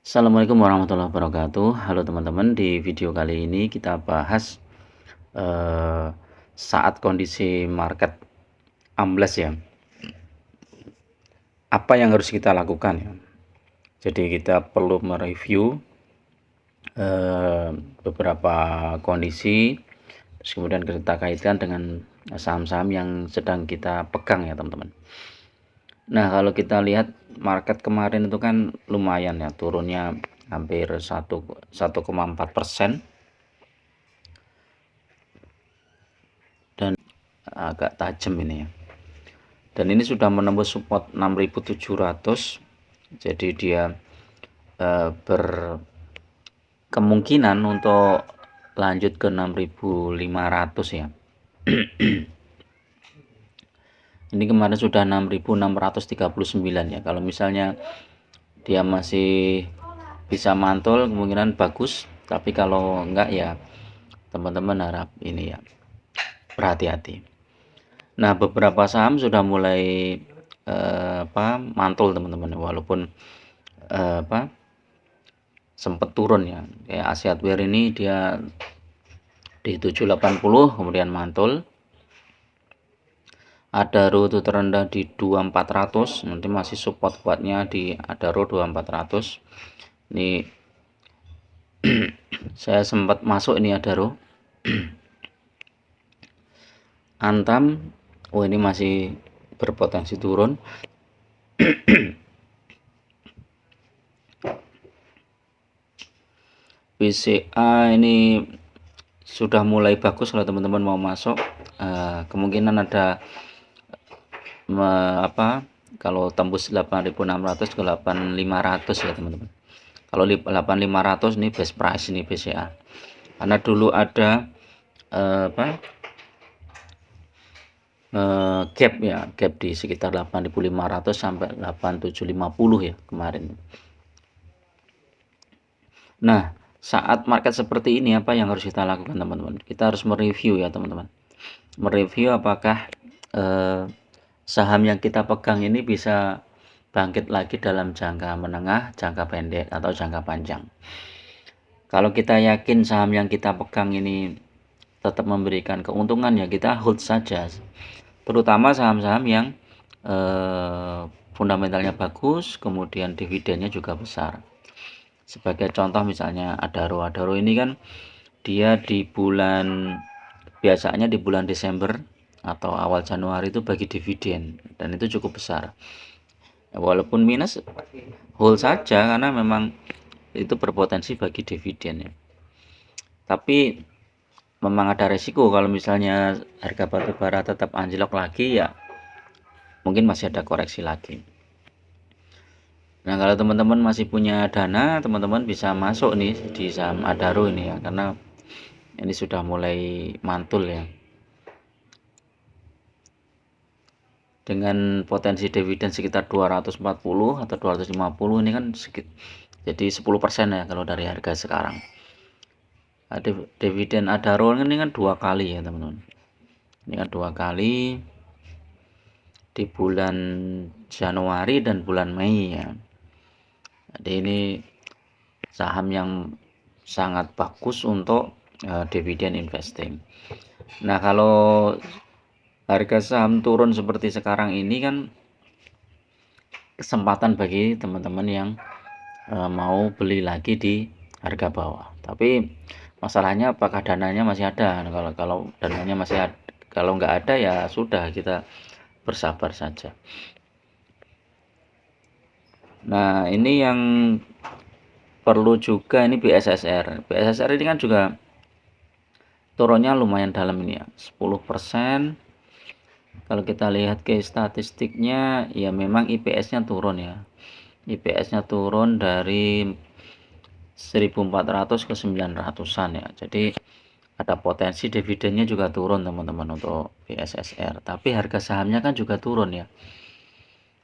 Assalamualaikum warahmatullahi wabarakatuh. Halo teman-teman, di video kali ini kita bahas saat kondisi market ambles ya. Apa yang harus kita lakukan ya? Jadi kita perlu mereview beberapa kondisi, terus kemudian kita kaitkan dengan saham-saham yang sedang kita pegang ya teman-teman. Nah, kalau kita lihat market kemarin itu kan lumayan ya, turunnya hampir 1,4%. Dan agak tajam ini ya. Dan ini sudah menembus support 6.700. Jadi dia berkemungkinan untuk lanjut ke 6.500 ya. Ini kemarin sudah 6.639 ya. Kalau misalnya dia masih bisa mantul, kemungkinan bagus. Tapi kalau enggak ya teman-teman harap ini ya berhati-hati. Nah, beberapa saham sudah mulai mantul teman-teman, walaupun sempat turun ya. Kayak Aseatwear ini dia di 780 kemudian mantul. Adaro itu terendah di 2400, nanti masih support kuatnya di Adaro 2400. Ini saya sempat masuk ini Adaro. Antam, oh ini masih berpotensi turun. BCA ini sudah mulai bagus kalau teman-teman mau masuk. Kemungkinan ada kalau tembus 8.600 ke 8.500 ya teman-teman. Kalau 8.500 ini best price ini BCA. Karena dulu ada gap ya, gap di sekitar 8.500 sampai 8.750 ya kemarin. Nah, saat market seperti ini apa yang harus kita lakukan teman-teman? Kita harus mereview ya teman-teman. Mereview apakah saham yang kita pegang ini bisa bangkit lagi dalam jangka menengah, jangka pendek, atau jangka panjang. Kalau kita yakin saham yang kita pegang ini tetap memberikan keuntungan ya kita hold saja. Terutama saham-saham yang fundamentalnya bagus, kemudian dividennya juga besar. Sebagai contoh misalnya Adaro ini kan dia biasanya di bulan Desember atau awal Januari itu bagi dividen dan itu cukup besar. Walaupun minus, hold saja karena memang itu berpotensi bagi dividen ya. Tapi memang ada resiko kalau misalnya harga batubara tetap anjlok lagi ya mungkin masih ada koreksi lagi. Nah, kalau teman-teman masih punya dana, teman-teman bisa masuk nih di saham Adaro ini ya, karena ini sudah mulai mantul ya. Dengan potensi dividen sekitar 240 atau 250 ini kan jadi 10% ya kalau dari harga sekarang. Dividen Adaro ini kan 2 kali ya teman-teman. Ini kan 2 kali di bulan Januari dan bulan Mei ya. Jadi ini saham yang sangat bagus untuk dividen investing. Nah, kalau harga saham turun seperti sekarang ini kan kesempatan bagi teman-teman yang mau beli lagi di harga bawah. Tapi masalahnya apakah dananya masih ada? Kalau dananya masih ada, kalau nggak ada ya sudah kita bersabar saja. Nah, ini yang perlu juga ini BSSR. BSSR ini kan juga turunnya lumayan dalam ini ya, 10%. Kalau kita lihat ke statistiknya ya memang IPS-nya turun ya. IPS-nya turun dari 1.400 ke 900-an ya. Jadi ada potensi dividennya juga turun teman-teman untuk BSSR. Tapi harga sahamnya kan juga turun ya.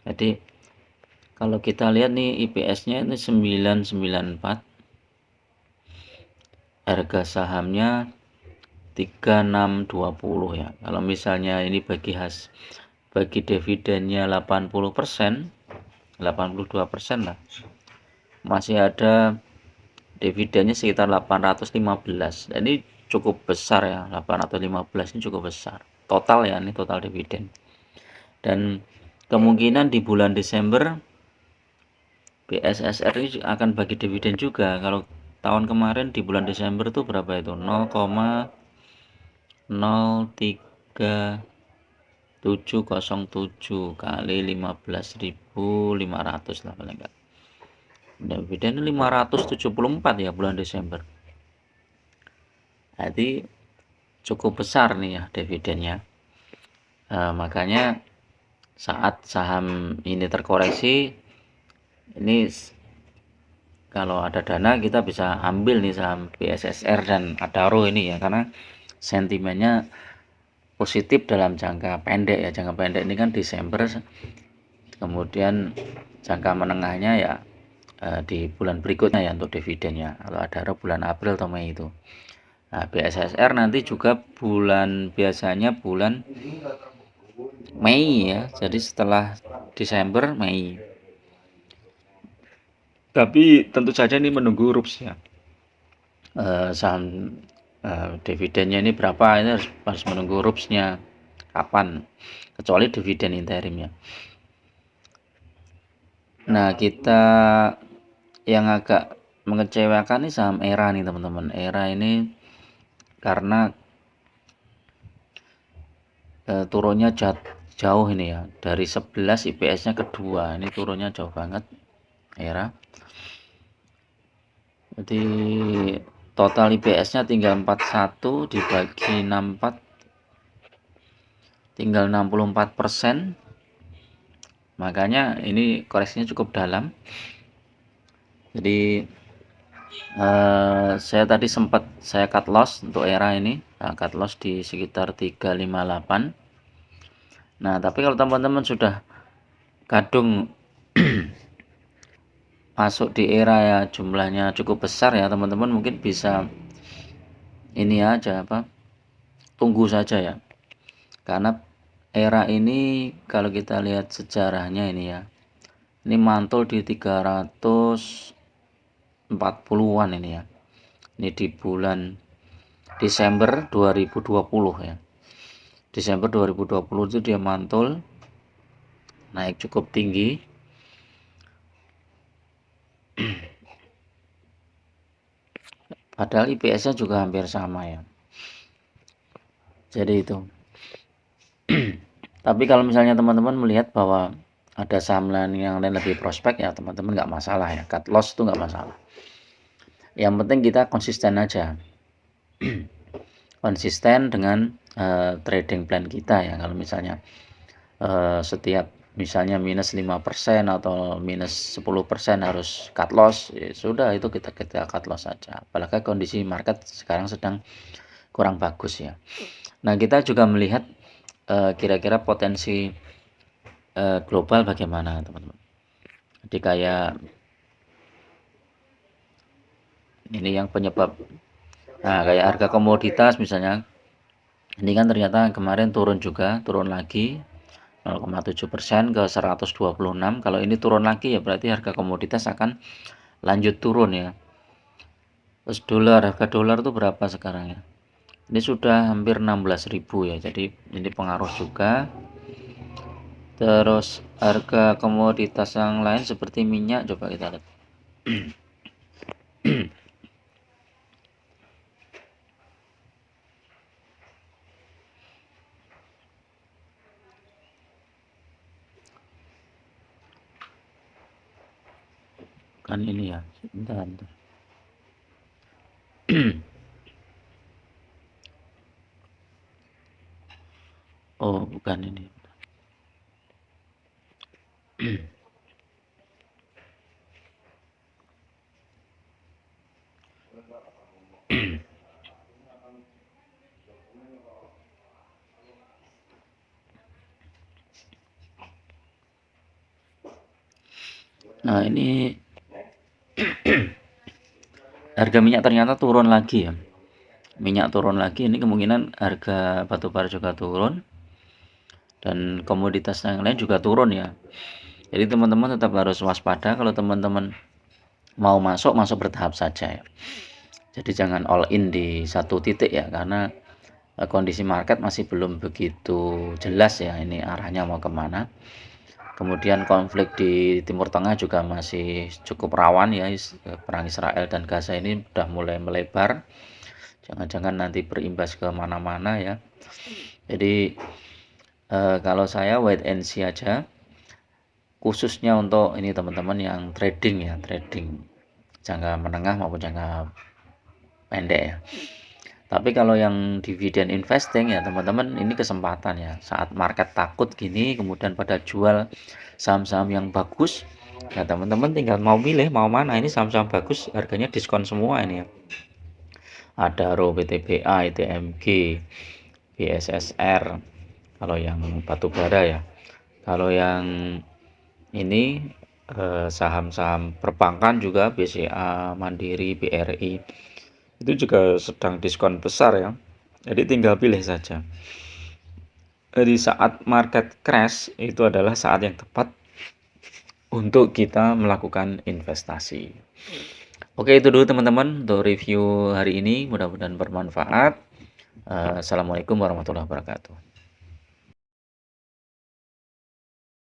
Jadi kalau kita lihat nih IPS-nya ini 994. Harga sahamnya 3620 ya. Kalau misalnya ini bagi dividennya 80%, 82% lah. masih ada dividennya sekitar 815. Ini cukup besar ya, 815 ini cukup besar. Total ya, ini total dividen. Dan kemungkinan di bulan Desember BSSR ini akan bagi dividen juga. Kalau tahun kemarin di bulan Desember itu berapa itu? 0,0707 kali 15.500 lah paling enggak. Dividen 574 ya bulan Desember. Jadi cukup besar nih ya dividennya. Makanya saat saham ini terkoreksi, ini kalau ada dana kita bisa ambil nih saham BSSR dan Adaro ini ya, karena sentimennya positif dalam jangka pendek ya. Jangka pendek ini kan Desember, kemudian jangka menengahnya ya di bulan berikutnya ya untuk dividennya. Kalau Adaro bulan April atau Mei itu. Nah, BSSR nanti juga biasanya bulan Mei ya. Jadi setelah Desember, Mei. Tapi tentu saja ini menunggu RUPS ya. Saham dividennya ini berapa, ini harus menunggu RUPS-nya kapan, kecuali dividen interimnya. Nah, kita yang agak mengecewakan nih saham ERA nih teman-teman. ERA ini karena turunnya jauh ini ya, dari 11 IPS-nya ke 2, ini turunnya jauh banget ERA. Jadi total IPS-nya tinggal 41 dibagi 64 tinggal 64%. Makanya ini koreksinya cukup dalam. Jadi saya tadi sempat saya cut loss untuk ERA ini, cut loss di sekitar 358. Nah, tapi kalau teman-teman sudah kadung masuk di ERA ya, jumlahnya cukup besar ya teman-teman, mungkin bisa ini aja tunggu saja ya, karena ERA ini kalau kita lihat sejarahnya ini ya, ini mantul di 340-an ini ya, ini di bulan Desember 2020 ya. Desember 2020 itu dia mantul naik cukup tinggi. Padahal IPS-nya juga hampir sama ya. Jadi itu. Tapi kalau misalnya teman-teman melihat bahwa ada saham lain yang lain lebih prospek ya teman-teman nggak masalah ya. Cut loss itu nggak masalah. Yang penting kita konsisten aja. Konsisten dengan trading plan kita ya. Kalau misalnya setiap misalnya minus 5% atau minus 10% harus cut loss, ya sudah itu kita cut loss saja. Apalagi kondisi market sekarang sedang kurang bagus ya. Nah, kita juga melihat kira-kira potensi global bagaimana teman-teman. Jadi kayak ini yang penyebab, nah kayak harga komoditas misalnya, ini kan ternyata kemarin turun lagi 0,7% ke 126. Kalau ini turun lagi ya berarti harga komoditas akan lanjut turun ya. Terus harga dolar itu berapa sekarang ya? Ini sudah hampir 16.000 ya. Jadi ini pengaruh juga. Terus harga komoditas yang lain seperti minyak, coba kita lihat. Kan ini ya, sebentar. Oh, bukan ini. Nah, ini harga minyak ternyata turun lagi ya. Minyak turun lagi, ini kemungkinan harga batubara juga turun dan komoditas yang lain juga turun ya. Jadi teman-teman tetap harus waspada. Kalau teman-teman mau masuk bertahap saja ya. Jadi jangan all in di satu titik ya, karena kondisi market masih belum begitu jelas ya ini arahnya mau kemana. Kemudian konflik di Timur Tengah juga masih cukup rawan ya, perang Israel dan Gaza ini sudah mulai melebar. Jangan-jangan nanti berimbas ke mana-mana ya. Jadi kalau saya wait and see aja, khususnya untuk ini teman-teman yang trading ya, trading jangka menengah maupun jangka pendek ya. Tapi kalau yang dividen investing ya teman-teman, ini kesempatan ya. Saat market takut gini kemudian pada jual saham-saham yang bagus, ya teman-teman tinggal mau milih mau mana. Ini saham-saham bagus harganya diskon semua ini ya. Ada RO, PTBA, ITMG, BSSR, kalau yang batu bara ya. Kalau yang ini saham-saham perbankan juga BCA, Mandiri, BRI itu juga sedang diskon besar ya. Jadi tinggal pilih saja. Jadi saat market crash itu adalah saat yang tepat untuk kita melakukan investasi. Oke, itu dulu teman-teman untuk review hari ini. Mudah-mudahan bermanfaat. Assalamualaikum warahmatullahi wabarakatuh.